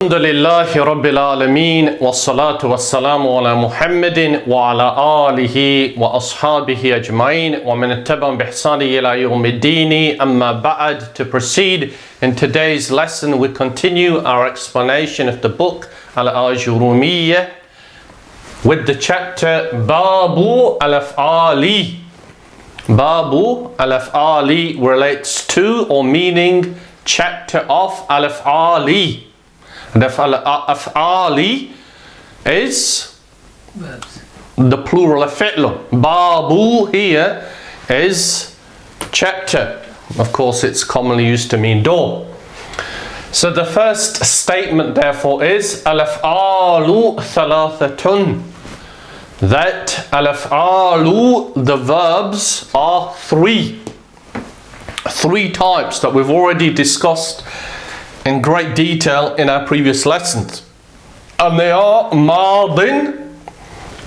الحمد لله رب العالمين والصلاة والسلام على محمد وعلى آله وأصحابه أجمعين ومن اتبعهم بإحسان إلى يوم الدين أما بعد. To proceed in today's lesson, we continue our explanation of the book al-Ajrumiyyah with the chapter Babu al-Af'ali. Babu al-Af'ali relates to or meaning chapter of al-Af'ali. And al-Af'ali is verbs. The plural of fi'l. Babu here is chapter. Of course, it's commonly used to mean door. So the first statement therefore is al-Af'alu ثلاثة. That al-Af'alu, the verbs, are three types that we've already discussed in great detail in our previous lessons. And they are madin,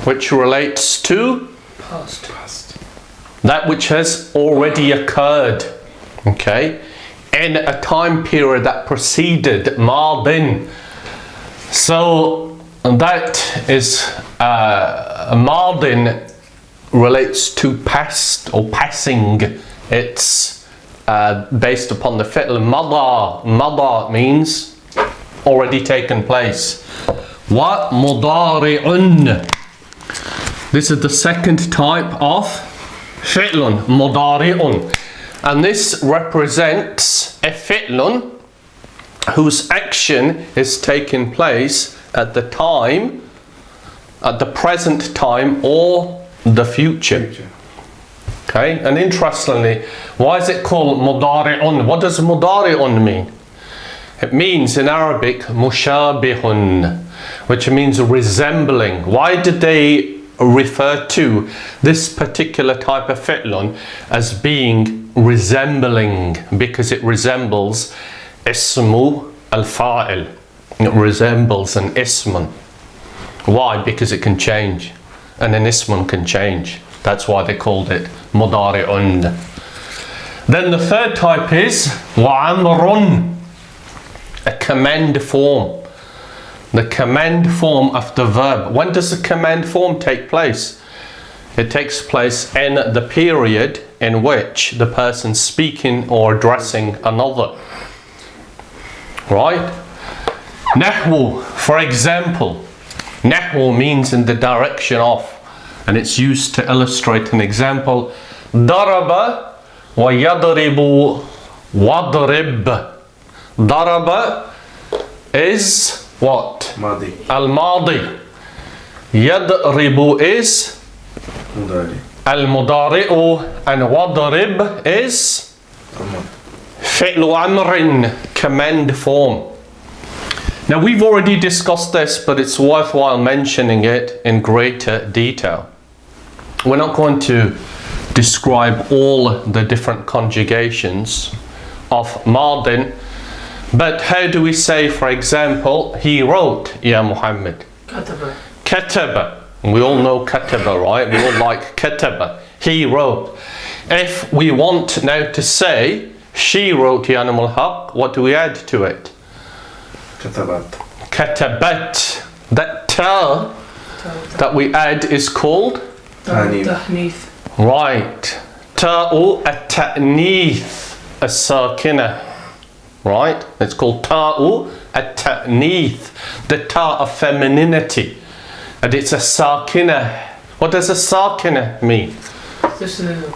which relates to past, that which has already occurred, okay, in a time period that preceded madin. So that is madin relates to past or passing. It's based upon the fi'l mada. Mada means already taken place. ومضارع. This is the second type of fi'l, مضارع, and this represents a fi'l whose action is taking place at the time, at the present time or the future. Okay, and interestingly, why is it called mudari'un? What does mudari'un mean? It means in Arabic mushabihun, which means resembling. Why did they refer to this particular type of fi'lun as being resembling? Because it resembles ismu al-fa'il. It resembles an ismun. Why? Because it can change, and an ismun can change. That's why they called it mudari'un. Then the third type is وأمر, a command form. The command form of the verb. When does the command form take place? It takes place in the period in which the person's speaking or addressing another. Right? Nahwu, for example. Nahwu means in the direction of, and it's used to illustrate an example. Daraba ويضرب واضرب. Daraba is what? Madi. Al-Madi. Yadribu is Mudari. Al-Mudari'u, and waضرب is fi'lu amrin, command form. Now we've already discussed this, but it's worthwhile mentioning it in greater detail. We're not going to describe all the different conjugations of madin, but how do we say, for example, he wrote, Ya Muhammad? Kataba. Kataba. We all know kataba, right? We all like kataba. He wrote. If we want now to say, she wrote, Ya al-Haq, what do we add to it? Katabat. Katabat. That ta that we add is called Tahnith. right. Ta'u at-ta'nith as-sakina. Right? It's called ta'u at-ta'nith. The ta of femininity. And it's a sakina. What does a sakina mean? This is a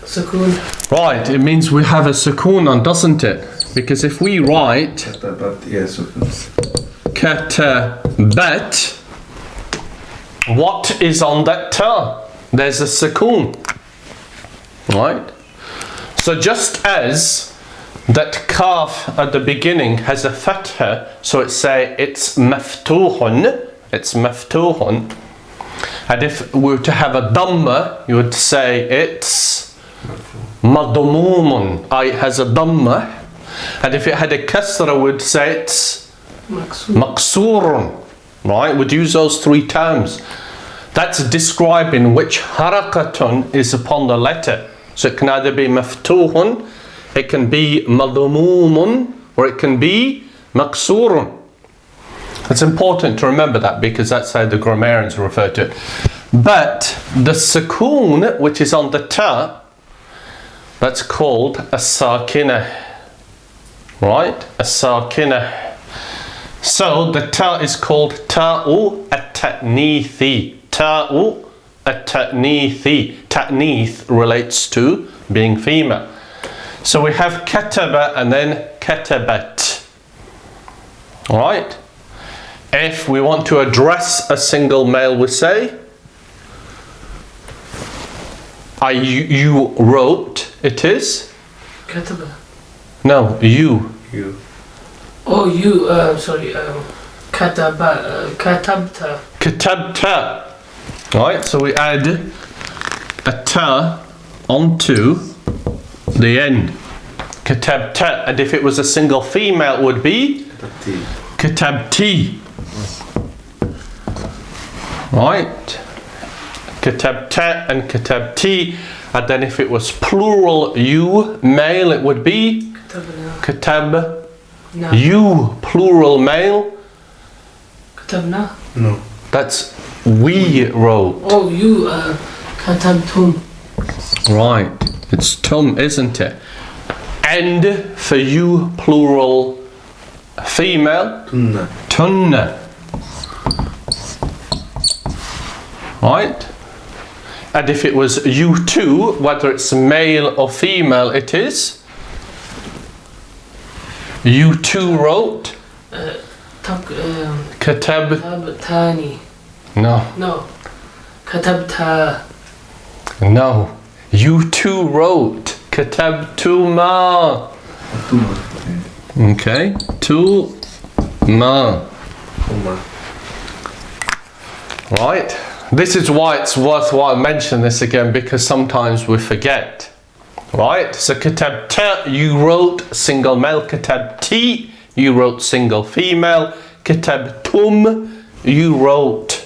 sukoon. Right, it means we have a sukoon on, doesn't it? Because if we write Katabat, yes. Katabat, what is on that ta? There's a sukoon, right? So just as that kaf at the beginning has a fatha, so it's maftuhun, it's maftuhun. And if we were to have a dhamma, you would say it's madmumun, it has a dhamma. And if it had a kasra, we'd say it's maqsurun, right? We'd use those three terms. That's describing which harakatun is upon the letter. So it can either be maftuhun, it can be madmumun, or it can be maqsurun. It's important to remember that because that's how the grammarians refer to it. But the sukoon, which is on the ta, that's called as-sakinah. Right? As-sakinah. So the ta is called ta'u at-ta'nithi. Ta'u at-ta'nithi. Ta'nith relates to being female. So we have kataba and then katabat. Alright? If we want to address a single male, we say, you wrote, it is? Kataba. No, you. You. Oh, you, sorry, kataba, katabta. Katabta. Alright, so we add a ta onto the end. Katabta. And if it was a single female, it would be? Katabti. Right? Katabta and katabti. And then if it was plural you, male, it would be? Katab. No. You, plural male. Katabna? No. That's we wrote. Oh, you, katabtum. Right. It's tum, isn't it? And for you, plural female? Tunna. Tunna. Right? And if it was you too, whether it's male or female, it is? You too wrote? Katabtani. No. No. Katabta. No. You too wrote. Katabtuma. Okay. Tu-ma. Right. This is why it's worthwhile mentioning this again, because sometimes we forget. Right? So katabta, you wrote single male. Katabti, you wrote single female. Katabtum, you wrote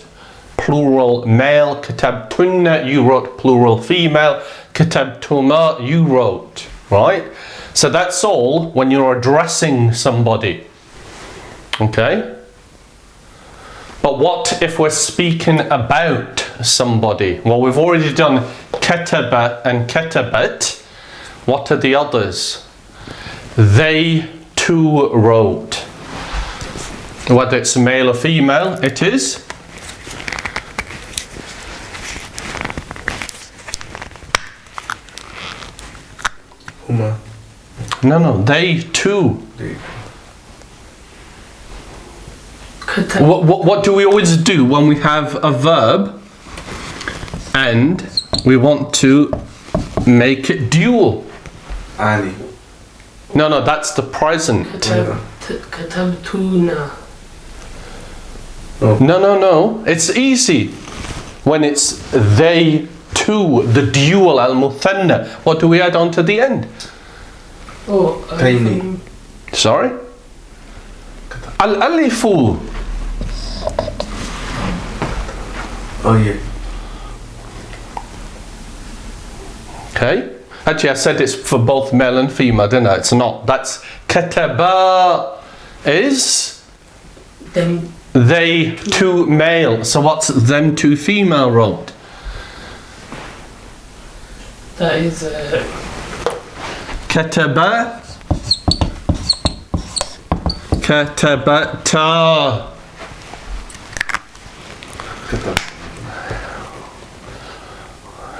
plural male. Katabtunna, you wrote plural female. Katabtuma, you wrote. Right? So that's all when you're addressing somebody. Okay? But what if we're speaking about somebody? Well, we've already done kataba and katabat. What are the others? They too wrote. Whether it's male or female, it is? Huma. No, they too. They. What do we always do when we have a verb and we want to make it dual? Ali. No, that's the present. Katabtuna. No. It's easy. When it's they too, the dual al-muthanna. What do we add on to the end? Oh, tiny. Sorry? Al-alifu. Oh, yeah. Okay. Actually, I said it's for both male and female, didn't I? It's not. That's kataba is them. They two male. So what's them two female wrote? That is kataba. Katabata.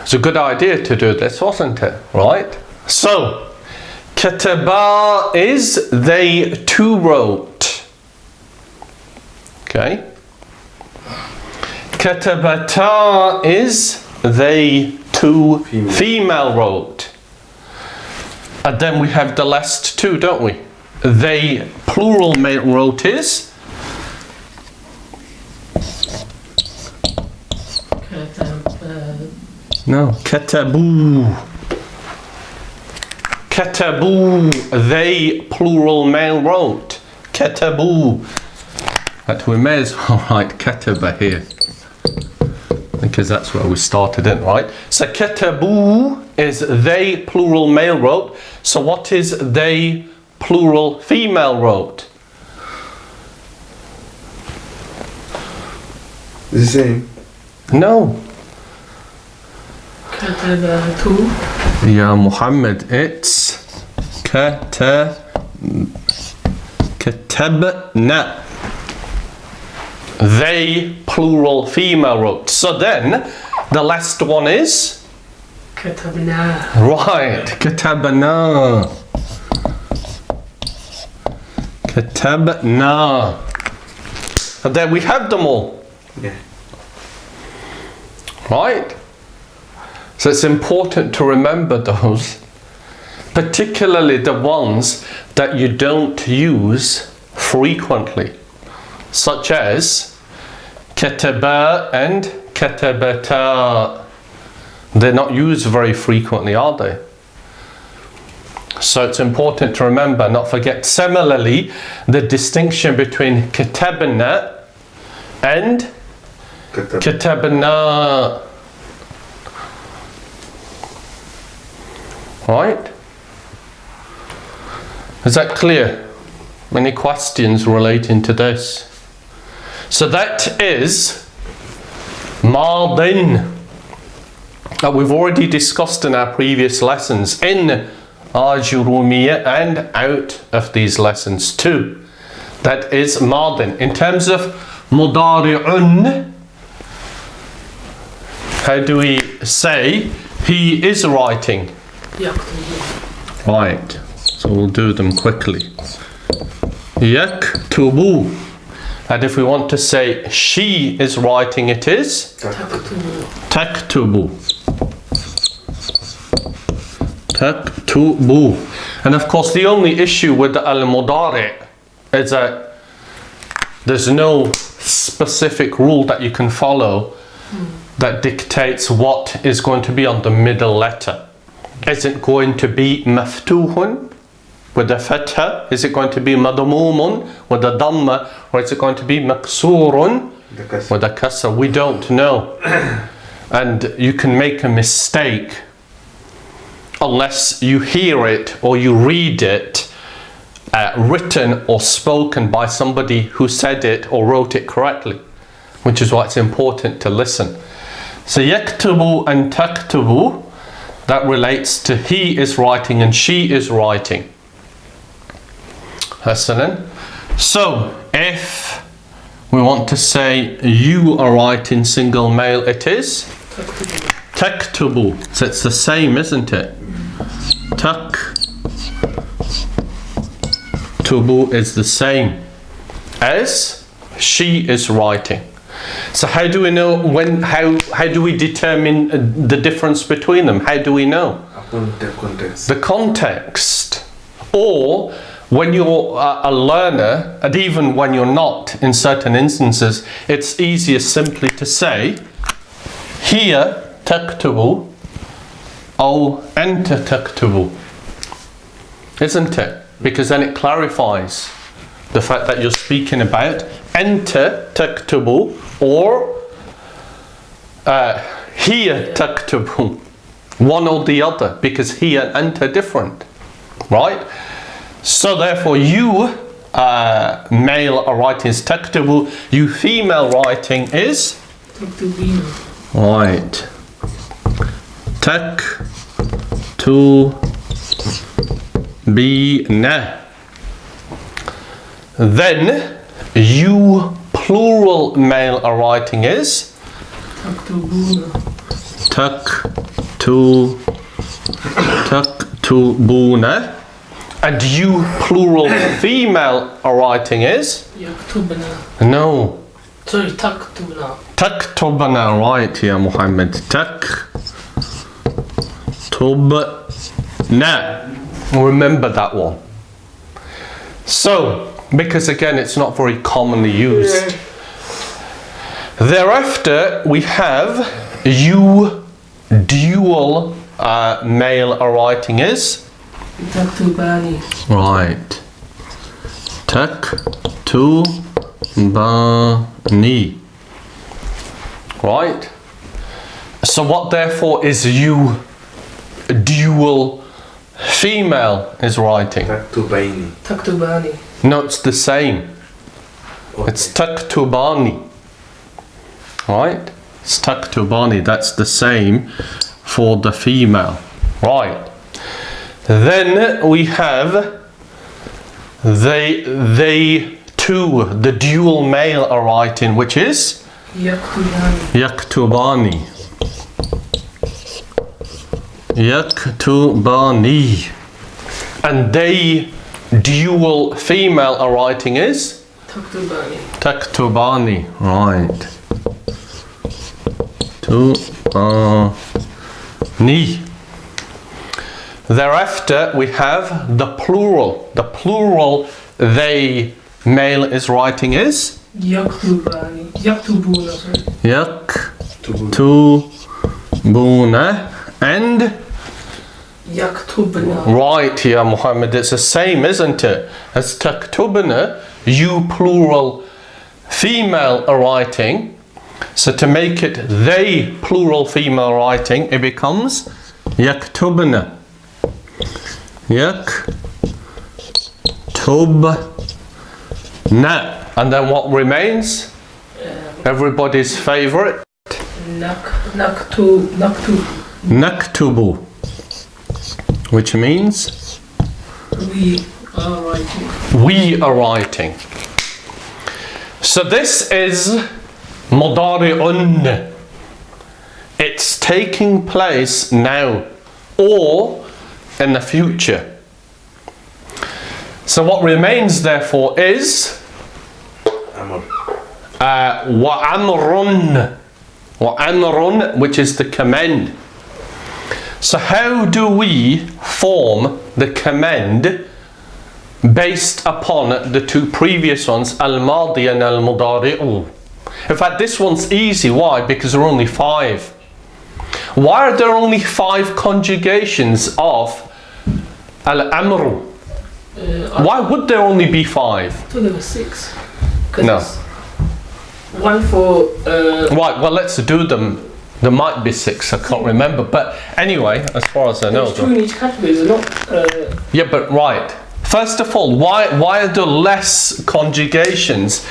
It's a good idea to do this, wasn't it? Right? So, kataba is they too wrote. Okay? Katabata is they too female wrote. And then we have the last two, don't we? They plural male wrote is? No, katabu. Katabu, they plural male wrote. Katabu. That we may as well write kataba here, because that's where we started it, right? So katabu is they plural male wrote. So what is they plural female wrote? The same. No. كتبت. Ya Muhammad, it's كتبنا. They, plural, female wrote. So then, the last one is? كتبنا. Right, كتبنا. كتبنا. And there we have them all. Yeah. Right? So it's important to remember those, particularly the ones that you don't use frequently, such as kataba and katabata. They're not used very frequently, are they? So it's important to remember, not forget. Similarly, the distinction between katabna and katabna. Right? Is that clear? Any questions relating to this? So that is madin that we've already discussed in our previous lessons, in al-Ajrumiyyah and out of these lessons too. That is madin. In terms of mudari'un, how do we say he is writing? يكتب. Right, so we'll do them quickly. Yaktubu. And if we want to say she is writing, it is تكتب. taktubu. Taktubu. And of course, the only issue with the al-Mudari' is that there's no specific rule that you can follow that dictates what is going to be on the middle letter. Is it going to be maftuhun with a fatha? Is it going to be madmumun with a dhamma? Or is it going to be maksurun with a kasra? We don't know. And you can make a mistake unless you hear it or you read it written or spoken by somebody who said it or wrote it correctly, which is why it's important to listen. So yaktubu and taktubu, that relates to he is writing and she is writing. Hasanan. So if we want to say you are writing single male, it is taktubu. So it's the same, isn't it? Taktubu is the same as she is writing. So how do we know when, how do we determine the difference between them? How do we know? Upon the context. The context. Or when you're a learner, and even when you're not in certain instances, it's easier simply to say here taktubu or anta taktubu. Isn't it? Because then it clarifies the fact that you're speaking about anta taktubu or here taktubu, one or the other, because here and anta are different, right? So therefore you male are writing is taktubu, you female writing is تكتبين. right, taktubina. Then you plural male are writing is تكتبون. taktubuna. And you plural female are writing is يكتبنا. no, Sorry, تكتبنا. taktubna. Right, yeah, Muhammad. Taktubna. Remember that one. So, because again it's not very commonly used. Thereafter we have you dual male are writing is تكتباني. right, taktubani. Right. So what therefore is you dual female is writing? Taktubaini. تكتباني. No, it's the same. Okay. It's taktubani. right? It's taktubani, that's the same for the female, right? Then we have the dual male writing, which is yaktubani. Yaktubani. And they dual female writing is taktubani, right? Tubani. Thereafter we have the plural. The plural they male is writing is Yaktubani. Yaktubuna, sorry. Yaktubuna and Yaktubna. right, yeah, Muhammad, it's the same, isn't it? As taktubna, you plural female writing. So to make it they plural female writing, it becomes yaktubna. Yaktubna. And then what remains? Everybody's favorite? Naktubu. Which means? We are writing. We are writing. So this is mudari'un. It's taking place now or in the future. So what remains therefore is وأمر. وأمر, which is the command. So how do we form the command based upon the two previous ones, al-Maadi and al-Mudari'u? In fact, this one's easy. Why? Because there are only 5. Why are there only 5 conjugations of al-Amru? Why would there only be 5? I thought there were 6. No. One for... Right, well, let's do them. There might be 6, I can't remember. But anyway, as far as I know. There's 2 in each category, they're not... Yeah, but right. First of all, why are there less conjugations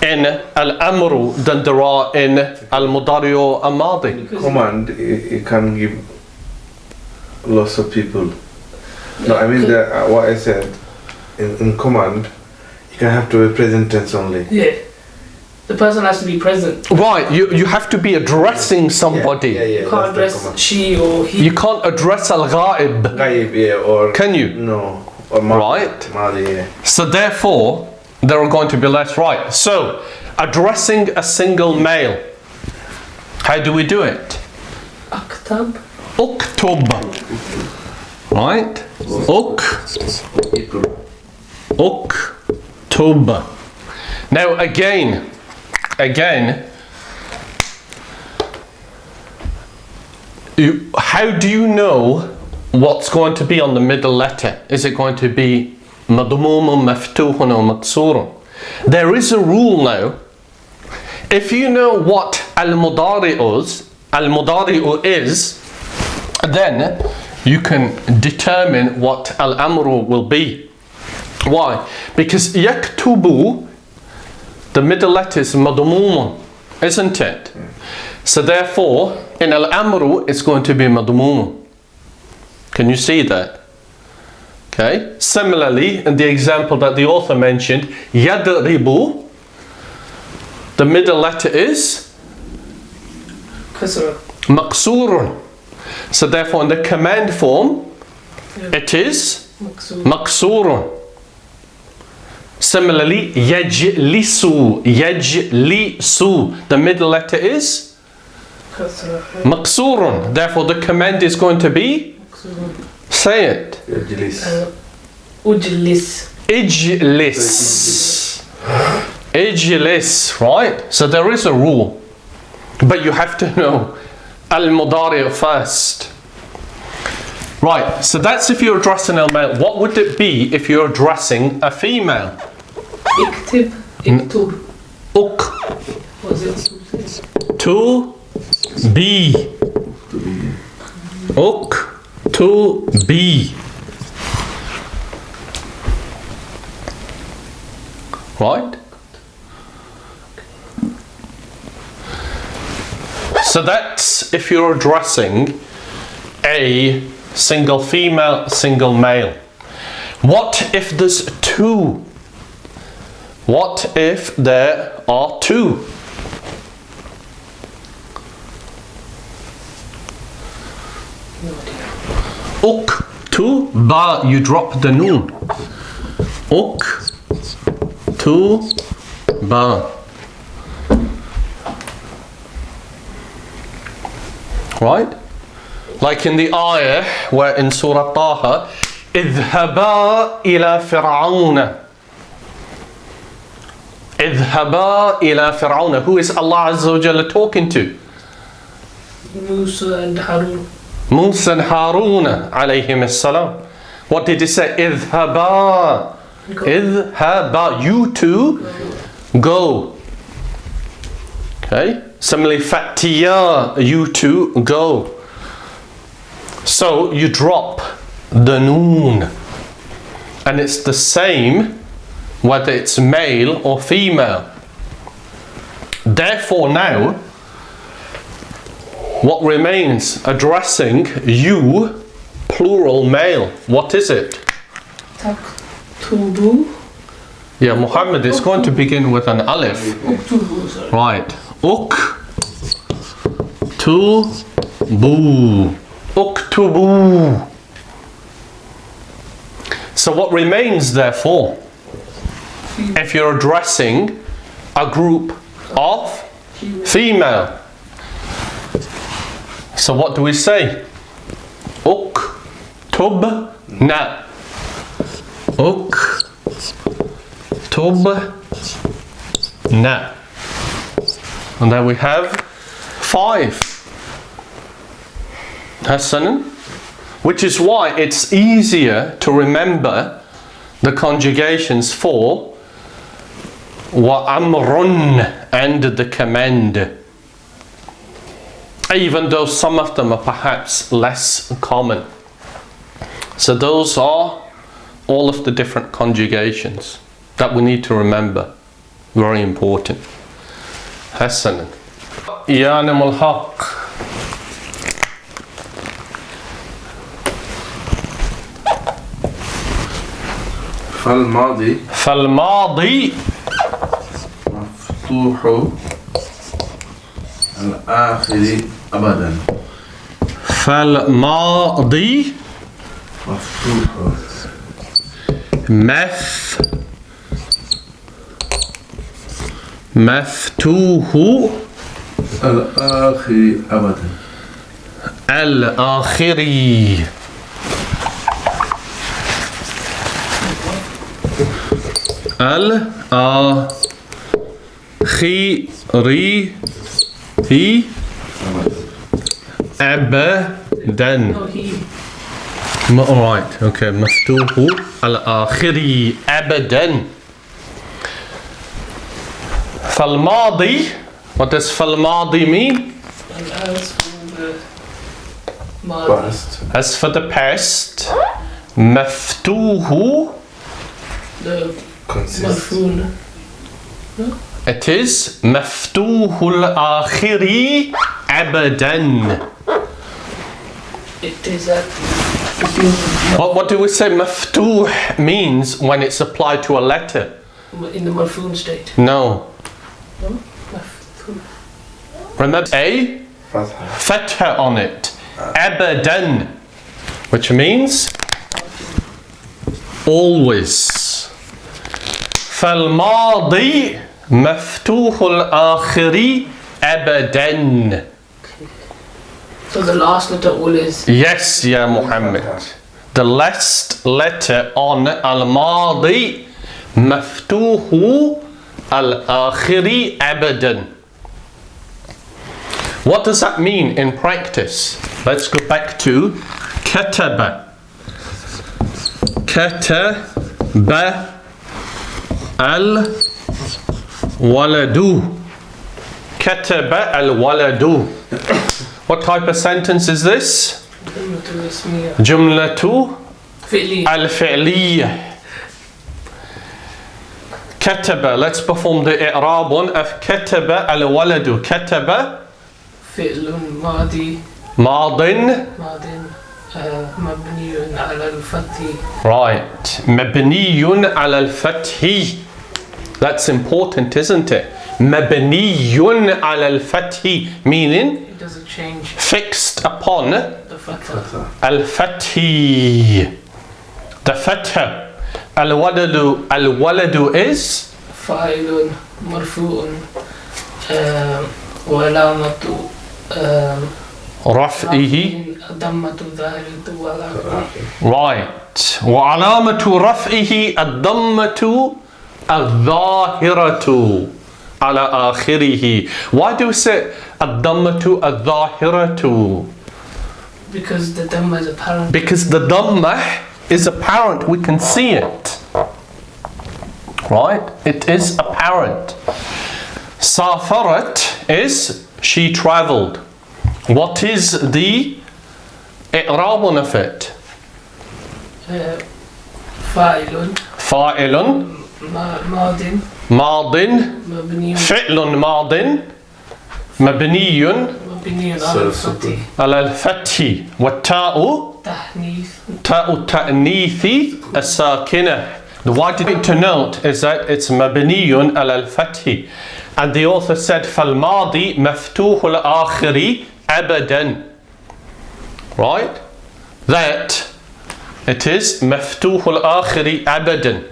in al-Amru than there are in al-Mudari'u al-Madi? Command, it can give lots of people. No, I mean what I said. In command, you can have to be present tense only. Yeah. The person has to be present. Right, you have to be addressing somebody. Yeah, You can't address she or he. You can't address al-Ghaib. Ghaib, yeah, or... Can you? No. Or Right. Madi, yeah. So therefore, there are going to be less. Right, so addressing a single male. How do we do it? Aktab. Uktub. Right? Uktub. Now again, how do you know what's going to be on the middle letter? Is it going to be madmumun, maftuhun or maksurun? There is a rule now. If you know what al-mudari'u is, then you can determine what al-amru will be. Why? Because yaktubu, the middle letter is madmumun, isn't it? So therefore, in al-amru, it's going to be madmumun. Can you see that? Okay. Similarly, in the example that the author mentioned, yadribu, the middle letter is maksurun. So therefore, in the command form, it is maksurun. Similarly, yajlisu, the middle letter is maksurun. Therefore, the command is going to be, say it. Ujlis. Ijlis, right? So there is a rule. But you have to know al-Mudari' first. Right, so that's if you're addressing a male. What would it be if you're addressing a female? Iktib. Iktub. Uk. Was it? To be. Uk. To be. Right? So that's if you're addressing a single female, single male. What if there's two? What if there are two? Uktuba, you drop the noon. Uktuba. Right? Like in the ayah where in Surah Taha, اذهبا إلى فرعون. اذهبا إلى فرعون. Who is Allah Azza wa Jalla talking to? Musa and Harun. Musa and Harun alayhim as-salam. What did he say? اذهبا. اذهبا. You two go. Okay? Similarly, fatiya. You two go. So you drop the noon. And it's the same whether it's male or female. Therefore now, what remains addressing you, plural male, what is it? Taktubu. Yeah, Muhammad is going to begin with an alif. Uktubu, sorry. Right. Uktubu. Uktubu. So what remains therefore? If you're addressing a group of female. So what do we say? Uktubna. Uktubna. And then we have 5. Hasan. Which is why it's easier to remember the conjugations for وأمر and the command. Even though some of them are perhaps less common. So those are all of the different conjugations that we need to remember. Very important. Hasan. يانم الحق. فالماضي مفتوح الآخر أبدا. فالماضي مفتوح مفتوح الآخر أبدا. الآخري. الآخري أبدا. No, he. Alright, okay. مفتوح الآخري أبدا. فالماضي. What does فالماضي mean? And as for the Past. As for the past, مفتوح. the Consists. marfun. It is مفتوح الآخري أبدا. It is at What do we say مفتوح means when it's applied to a letter? in the marfun state. No. No? Maftu. Remember A? Fatha. Fatha on it. Abadan. Which means always. فالماضي مفتوح الآخر أبدا. So the last letter always. Yes, ya Muhammad. The last letter on al-Madi مفتوح الآخر أبدا. What does that mean in practice? Let's go back to كتب. كتب الولد. كتب الولد. What type of sentence is this? جملة الفعلية. كتب. Let's perform the إعراب of كتب الولد. كتب فعل ماضي ماض مبني على الفتح. Right. مبني على الفتح. That's important, isn't it? مبني على الفتح, meaning It doesn't change fixed upon the fatha. الفتح. The fatha. الولد is فاعل مرفوع وعلامة رفعه. الضمة الظاهرة وعلامة. Right. وعلامة رفعه الضمة الظاهرة على آخره. Why do we say الضمة الظاهرة? Because the dhamma is apparent. Because the dhammah is apparent, we can see it. Right? It is apparent. Safarat is she travelled. What is the i'rab of it? فاعل فاعل ماض ماض مبني فعل ماض مبني مبني على الفتح. على الفتح والتاء تحنيث. تاء التأنيث الساكنة. Why did it to note is that it's مبني على الفتح, and the author said فالماضي مفتوح الآخر أبدا. Right? That it is مفتوح الآخر أبدا.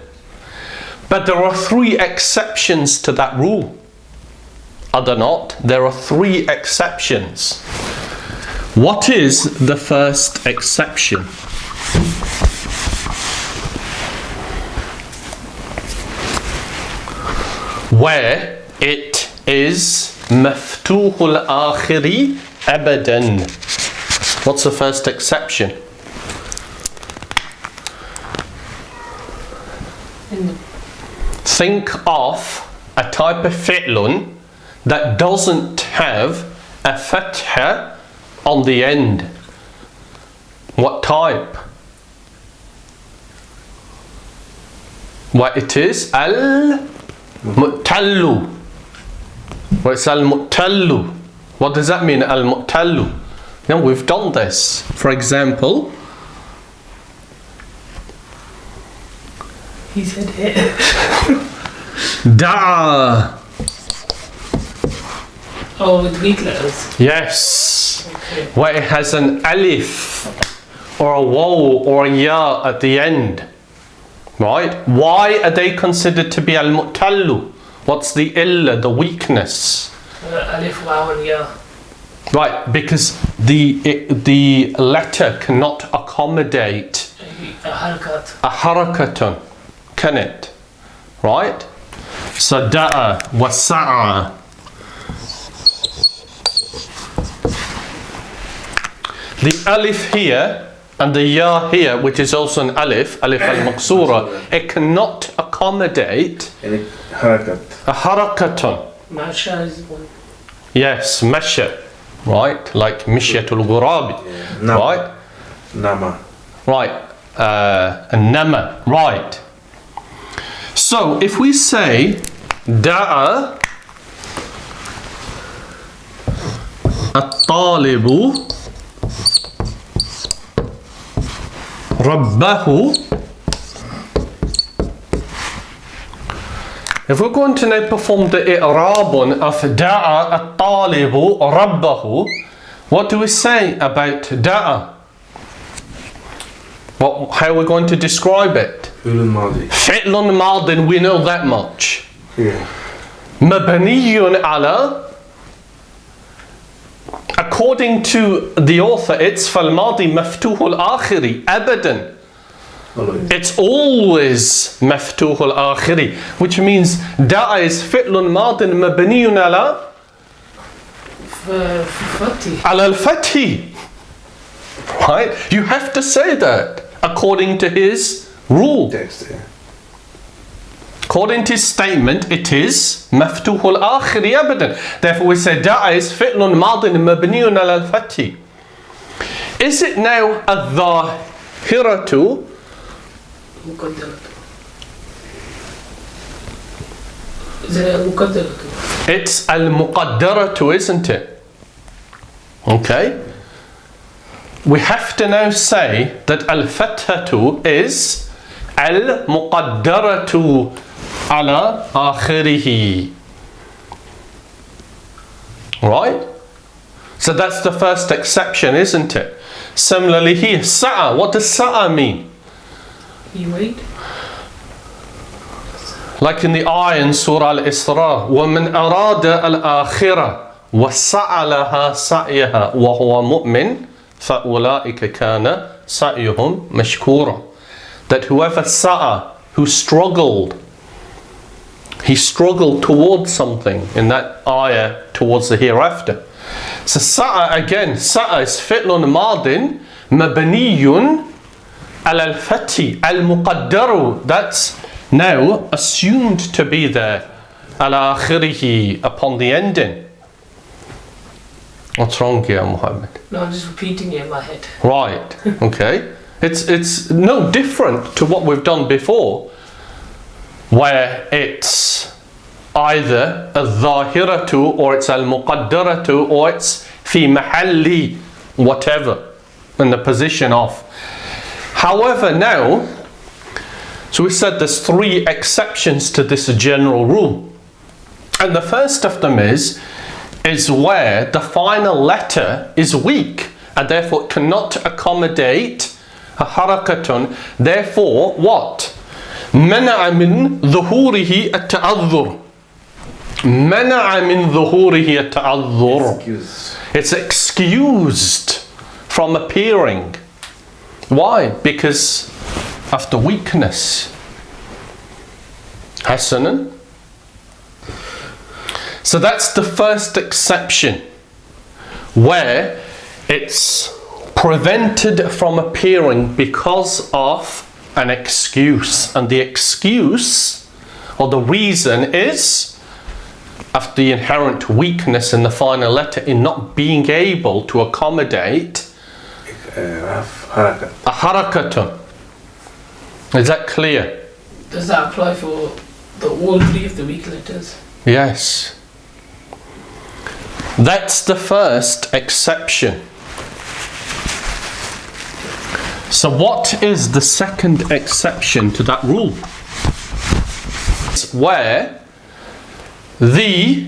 But there are 3 exceptions to that rule. Are there not? There are 3 exceptions. What is the first exception? Where it is مفتوح الآخر أبدا. What's the first exception? Think of a type of fi'lun that doesn't have a fatha on the end. What type? What it is? Al-mu'tallu. Well, it's al-mu'tallu. What does that mean, al-mu'tallu? Now we've done this. For example, He said it. da'a. Oh, with weak letters. Yes. Okay. Where it has an alif or a waw or a ya at the end. Right? Why are they considered to be al-mu'tallu? What's the illa, the weakness? Alif, waw, and ya. Right, because the letter cannot accommodate A harakat. a harakatun, can it? Right? So da'a wa sa'a. The alif here and the ya here, which is also an alif al-maqsura, it cannot accommodate Any harakat. a harakatun. Masha is one. Yes, masha. Right? Like mishyatul ghurabi. Nama. Right? Nama. Right. Nama. Right. So if we say da'a at-talibu rabbahu. If we're going to now perform the i'rabun of da'a at-talibu rabbahu, what do we say about da'a? How are we going to describe it? Fi'l madi. Fi'lun madin, we know that much. Yeah. Mabniyun ala. According to the author, it's فالماضي مفتوح الآخر أبدا. Always. It's always مفتوح الآخر, which means da'a is fi'lun madin mabniyun ala Fatih. على الفتح. Right? You have to say that according to his rule. Text, yeah. According to his statement, it is مفتوح الآخر أبدا. Therefore we say da'a is fi'lun madin mabniyun ala al-fathi. Is it now al-dhahiratu? مقدرة. زي مقدرة. It's al-muqaddaratu, isn't it? Okay? We have to now say that al-fathatu is al-muqaddaratu ala akhirihi. Right? So that's the first exception, isn't it? Similarly here, sa'a. What does sa'a mean? You wait. Like in the ayah in Surah Al-Isra, وَمَنْ أَرَادَ الْآخِرَةَ وَسَعَى لَهَا سَعْيَهَا وَهُوَ مُؤْمِنٌ فَأُولَٰئِكَ كَانَ سَعْيُهُمْ مَشْكُورًا. That whoever sa'a, who struggled, he struggled towards something in that ayah, towards the hereafter. So sa'a again, sa'a is fi'lun madin mabniyun ala al-fathi al-muqaddaru. That's now assumed to be there ala akhirihi, upon the ending. What's wrong here, Muhammad? No, I'm just repeating it in my head. Right, okay. It's no different to what we've done before, where it's either al-zahiratu or it's al-muqaddaratu or it's fi mahalli, whatever, in the position of. However, now, so we said there's three exceptions to this general rule. And the first of them is where the final letter is weak and therefore it cannot accommodate a harakatun. Therefore, what? منع من ظهوره التعذر. منع من ظهوره التعذر. It's excused from appearing. Why? Because of the weakness. Hasanan. So that's the first exception, where it's prevented from appearing because of an excuse, and the excuse or the reason is of the inherent weakness in the final letter in not being able to accommodate a harakatun. Is that clear? Does that apply for all three of the weak letters? Yes. That's the first exception. So what is the second exception to that rule? It's where the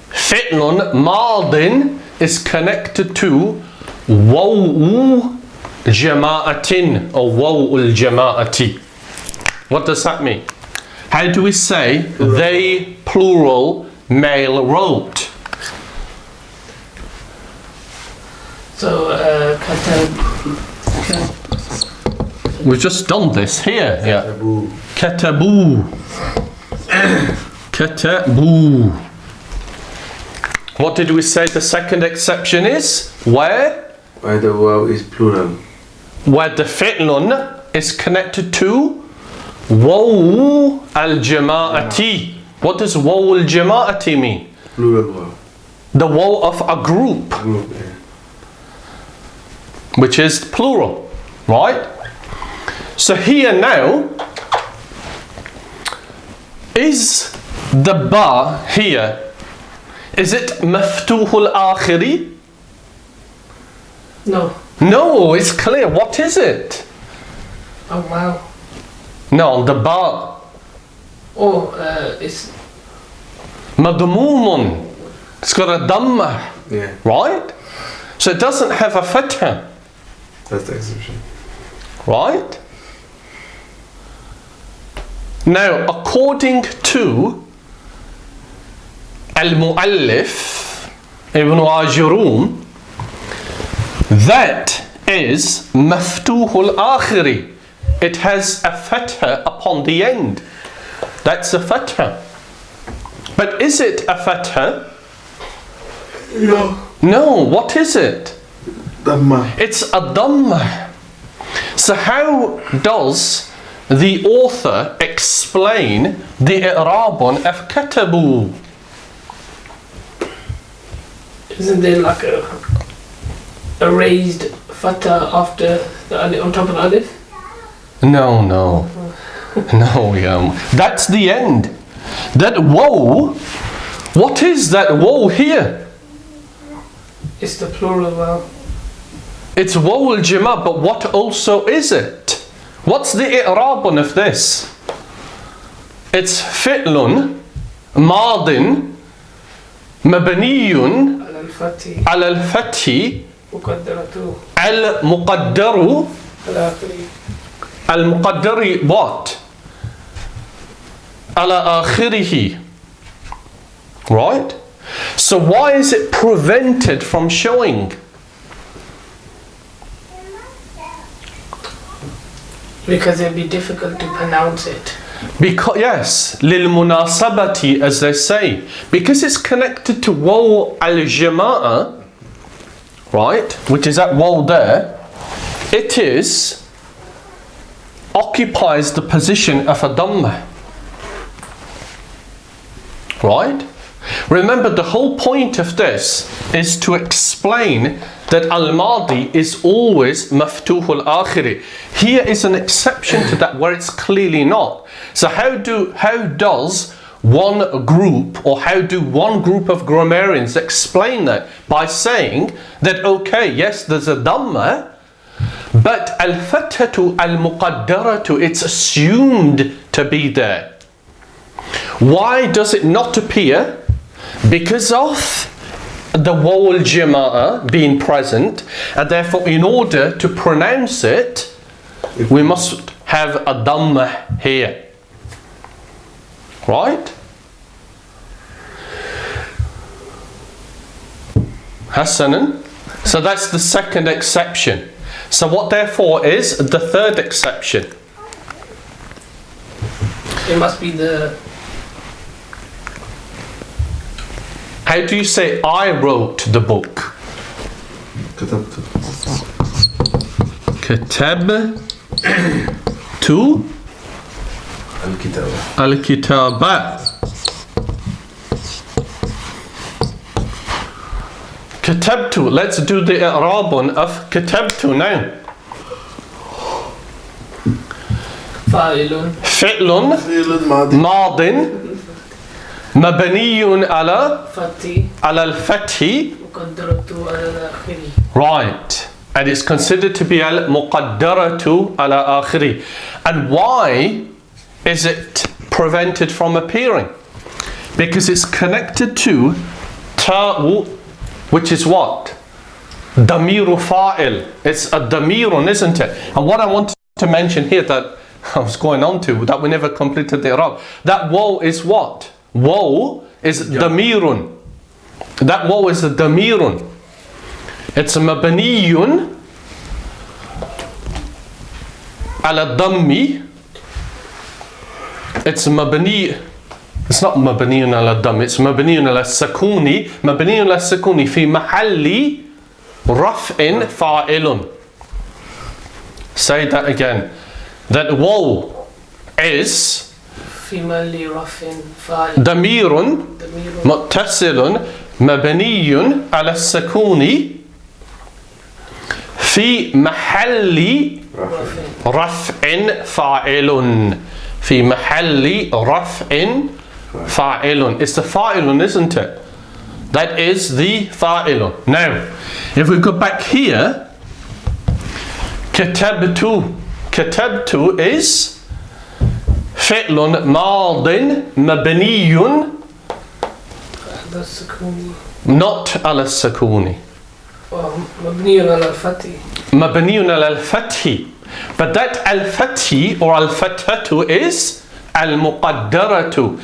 fi'lun madin is connected to waw jama'atin or waw'ul jama'ati. What does that mean? How do we say they plural male wrote? So, we've just done this here. Yeah. Katabu. Katabu. What did we say the second exception is? Where? Where the waw is plural. Where the fi'lun is connected to waw al-jama'ati. What does waw al-jama'ati mean? Plural waw. The waw of a group. Group, yeah. Which is plural, right? So here now, is the ba here, is it maftuhul akhiri? no. No, it's clear. What is it? Oh wow. No, the ba. Oh, it's Madmumun. It's got a dhammah, Yeah, right? So it doesn't have a fatha, that's the exception. right? Now, according to al-mu'allif ibn Ajrum, that is maftuhul akhiri. It has a fatha upon the end. That's a fatha. But is it a fatha? No. No, what is it? Dhamma. It's a dhammah. So how does the author explain the i'rabun of katabu? Isn't there like a raised fatha after the alif, on top of the alif? No, no. No, that's the end. That woe, what is that woe here? It's the plural wow. It's waw al-jama', but what also is it? What's the i'rabun of this? It's fi'lun madin mabniyun ala al-fathi al-muqaddaru al-muqaddari what? Ala akhirihi. Right? So why is it prevented from showing? Because it'd be difficult to pronounce it. Because yes, للمناسبة as they say, because it's connected to waw al-jama'a, right, which is that waw there, it occupies the position of a dhammah, right? Remember, the whole point of this is to explain that al-Madi is always maftuh al-akhiri. Here is an exception to that where it's clearly not. So how does one group of grammarians explain that? By saying that, okay, yes, there's a dhamma, but al-fathatu al-muqaddaratu, it's assumed to be there. Why does it not appear? Because of the waw al-jama'a being present, and therefore in order to pronounce it, we must have a dhamma here. Right? Hassanan? So that's the second exception. So what therefore is the third exception? It must be the... How do you say I wrote the book? كتبت الكتابة. كتبت. Let's do the i'rabun of كتبت now. فعل ماض مبني على الفتح. Right. And it's considered to be al-muqaddaratu ala akhiri. And why is it prevented from appearing? Because it's connected to ta'u, which is what? Damiru fa'il. It's a damirun, isn't it? And what I wanted to mention here that I was going on to, that we never completed the i'rab. That waw is what? Waw is damirun. That waw is a damirun. It's a mabniyun ala dhammi. It's mabni. It's not mabniyun ala dhammi. It's mabniyun ala sakuni. Mabniyun ala sakuni fi mahalli raf'in fa'ilun. Say that again. That waw is damirun muttasilun mabniyun ala sakuni في محل رفع فاعل. في محل رفع فاعل. It's the fa'ilun, isn't it? That is the fa'ilun. Now, if we go back here, كتبت. كتبت is فعل ماض مبني not على السكون. مبني على الفتح. مبني على الفتح. But that al-fathi or al-fathatu is al-muqaddaratu.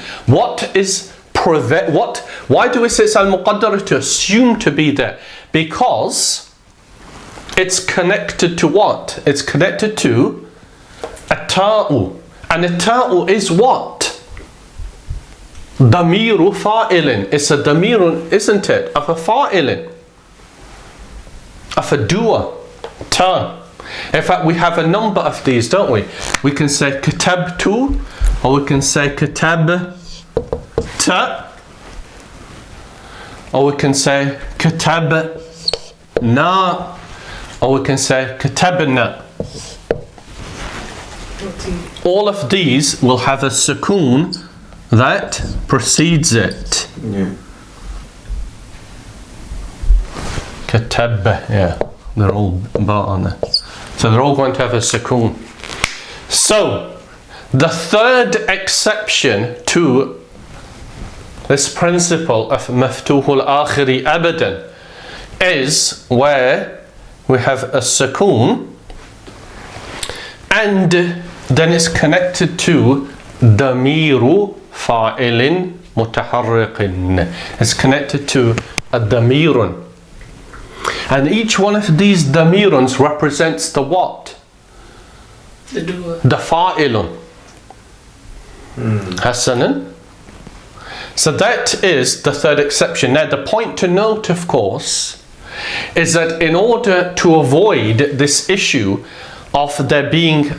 Why do we say it's al-muqaddaratu? Assumed to be there. Because it's connected to what? It's connected to a ta'u. And a ta'u is what? Damiru fa'ilin. It's a damirun, isn't it? Of a fa'ilin. Of a doer. Ta. In fact, we have a number of these, don't we? We can say katabtu, or we can say katabta, or we can say katabna, or we can say katabna. All of these will have a sukoon that precedes it. Yeah. Katabba, yeah. They're all ba, aren't they? So they're all going to have a sukoon. So, the third exception to this principle of maftuh al-akhiri abadan is where we have a sukoon and then it's connected to damiru fa'ilin mutaharriqin. It's connected to a damirun. And each one of these damiruns represents the what? The doer. The fa'ilun. Hasanan. So that is the third exception. Now the point to note, of course, is that in order to avoid this issue of there being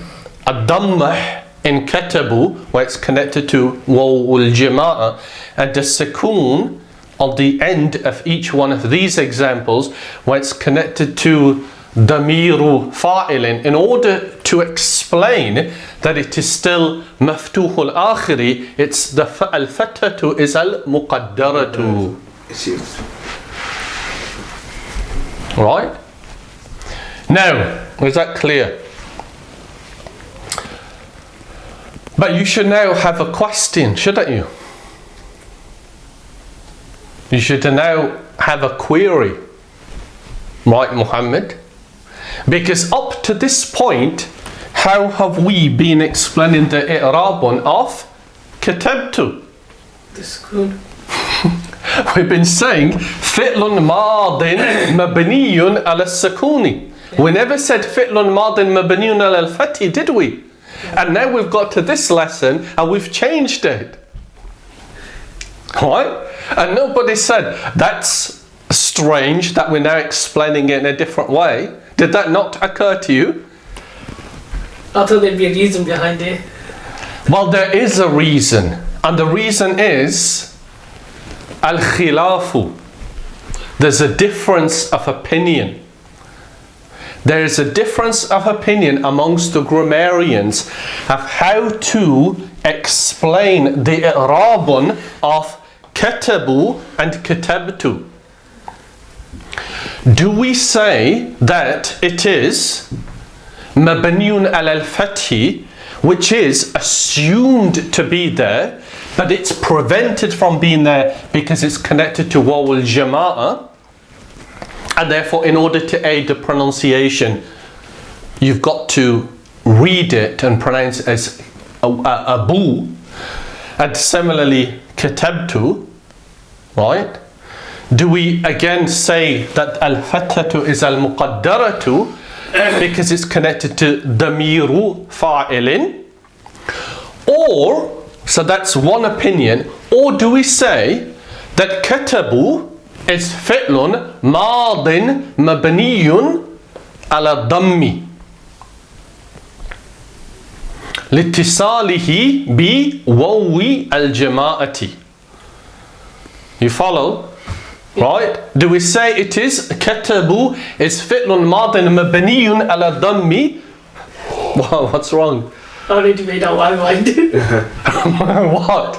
a dammah in katabu, where it's connected to wawul jama'a, and a sukoon on the end of each one of these examples, where it's connected to damiru fa'ilin, in order to explain that it is still maftuh al-akhiri, it's the al-fatatu is al-muqaddaratu. Right? Now, is that clear? But you should now have a question, shouldn't you? You should now have a query. Right, Muhammad? Because up to this point, how have we been explaining the i'rabun of katabtu? This is good. We've been saying fi'lun madin mabniyun ala sakuni. We never said fi'lun madin mabniyun ala al-fathi, did we? And now we've got to this lesson and we've changed it. Right? And nobody said, that's strange that we're now explaining it in a different way. Did that not occur to you? I thought there'd be a reason behind it. Well, there is a reason. And the reason is al-khilafu. There's a difference of opinion. There is a difference of opinion amongst the grammarians of how to explain the i'rabun of katabu and katabtu. Do we say that it is mabniyun al-fathi, which is assumed to be there, but it's prevented from being there because it's connected to wawul jama'a, and therefore in order to aid the pronunciation you've got to read it and pronounce it as abu, and similarly katabtu, right? Do we again say that al-fatatu is al-muqaddaratu because it's connected to damiru fa'ilin? Or, so that's one opinion, or do we say that katabu is fi'lun madin mabniyun ala dammi litisalihi bi wawi al-jama'ati? You follow? Right? Do we say it is katabu is fi'lun madin mabniyun ala dammi? Wow, what's wrong? I already made out my mind. What?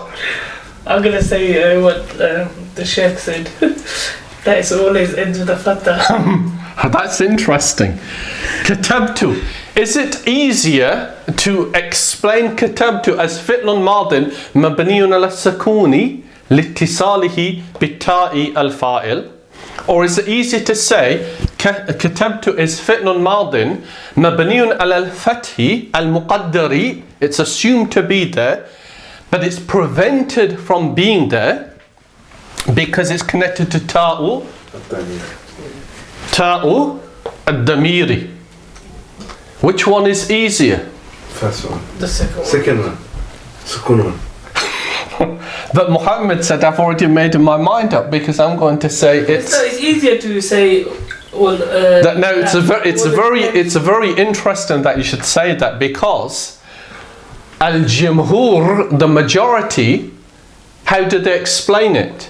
I'm gonna say what the Sheikh said. That it always ends with a fatha. That's interesting. Katabtu. Is it easier to explain katabtu as fi'lun madin mabniyun ala sakuni litisalihi bitta'i al-fa'il? Or is it easier to say katabtu is fi'lun madin mabniyun ala al-fathi al-muqaddari, it's assumed to be there, but it's prevented from being there because it's connected to ta'u ad-damiri. Which one is easier? First one. The second one. Second one. Sukun one. But Muhammad said, I've already made my mind up because I'm going to say it's. So it's easier to say. Well, No, it's very interesting that you should say that, because al-jumhur, the majority, how did they explain it?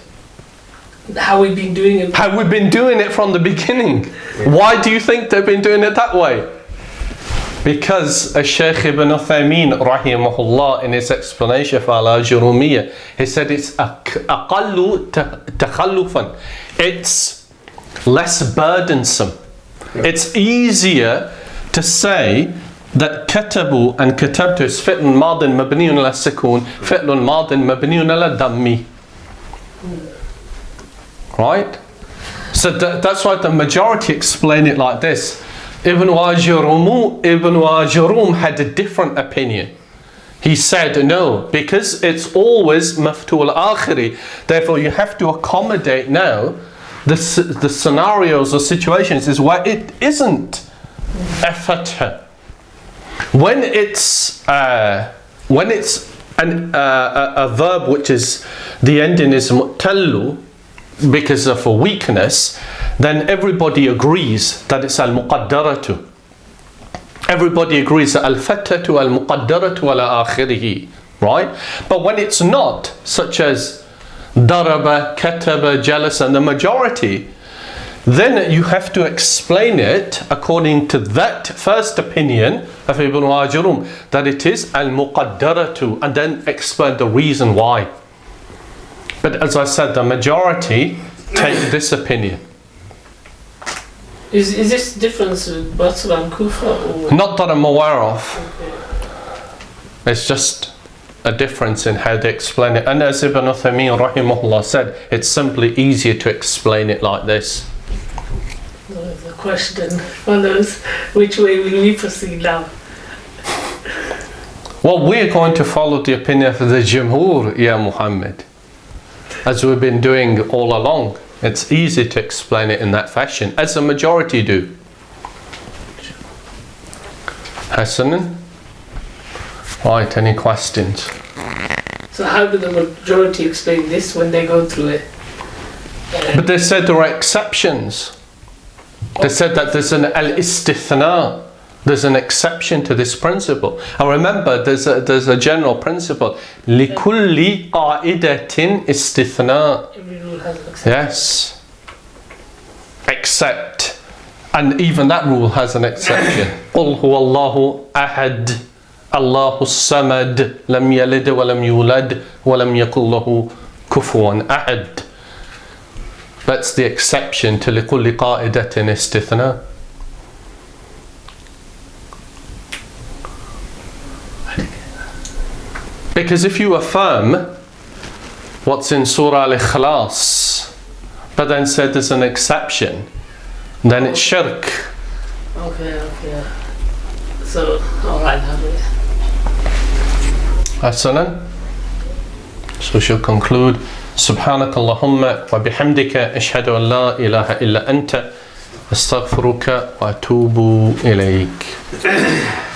How we've been doing it. How we've been doing it from the beginning. Why do you think they've been doing it that way? Because Shaykh ibn Uthaymeen rahimahullah, in his explanation of al-Ajrumiyyah, he said it's aqallu takhallufan. It's less burdensome. It's easier to say that كتبوا and كتبت is فعل ماض مبني على السكون فعل ماض مبني على الضم. Right? So that's why the majority explain it like this. Ibn Ajrum had a different opinion. He said no, because it's always maftul al-akhiri. Therefore you have to accommodate now the scenarios or situations is where it isn't a fatha. When it's a verb which is the ending is mu'tallu because of a weakness, then everybody agrees that it's al-muqaddaratu. Everybody agrees that al-fathatu al-muqaddaratu ala akhirihi, right? But when it's not, such as daraba, kataba, jalasa, and the majority, then you have to explain it according to that first opinion of Ibn Ajrum, that it is al-muqaddaratu, and then explain the reason why. But as I said, the majority take this opinion. Is this difference with Basra and Kufa? Or? Not that I'm aware of. Okay. It's just a difference in how they explain it. And as Ibn Uthaymeen rahimahullah said, it's simply easier to explain it like this. The question follows, which way will we proceed now? Well, we're going to follow the opinion of the Jumhur, Ya Muhammad, as we've been doing all along. It's easy to explain it in that fashion, as the majority do. Hasanan? Right, any questions? So how do the majority explain this when they go through it? But they said there are exceptions. They said that there's an al-istithna. There's an exception to this principle. And remember, there's a general principle. لِكُلِّ قَائِدَةٍ إِسْتِثْنَاء. Every rule has an exception. Yes. Except. And even that rule has an exception. قُلْ هُوَ اللَّهُ أَحَدٌ اللَّهُ الصَّمَدُ لَمْ يَلِدْ وَلَمْ يُولَدْ وَلَمْ يَكُنْ لَهُ كُفُوًا أَحَدٌ. That's the exception to لِكُلِّ قَائِدَةٍ إِسْتِثْنَاء. Because if you affirm what's in Surah Al-Ikhlas, but then said there's an exception, then it's shirk. Okay. So, alright, Hasanan. So we shall conclude. سبحانك اللهم وبحمدك أشهد أن لا إله إلا أنت أستغفرك وأتوب إليك.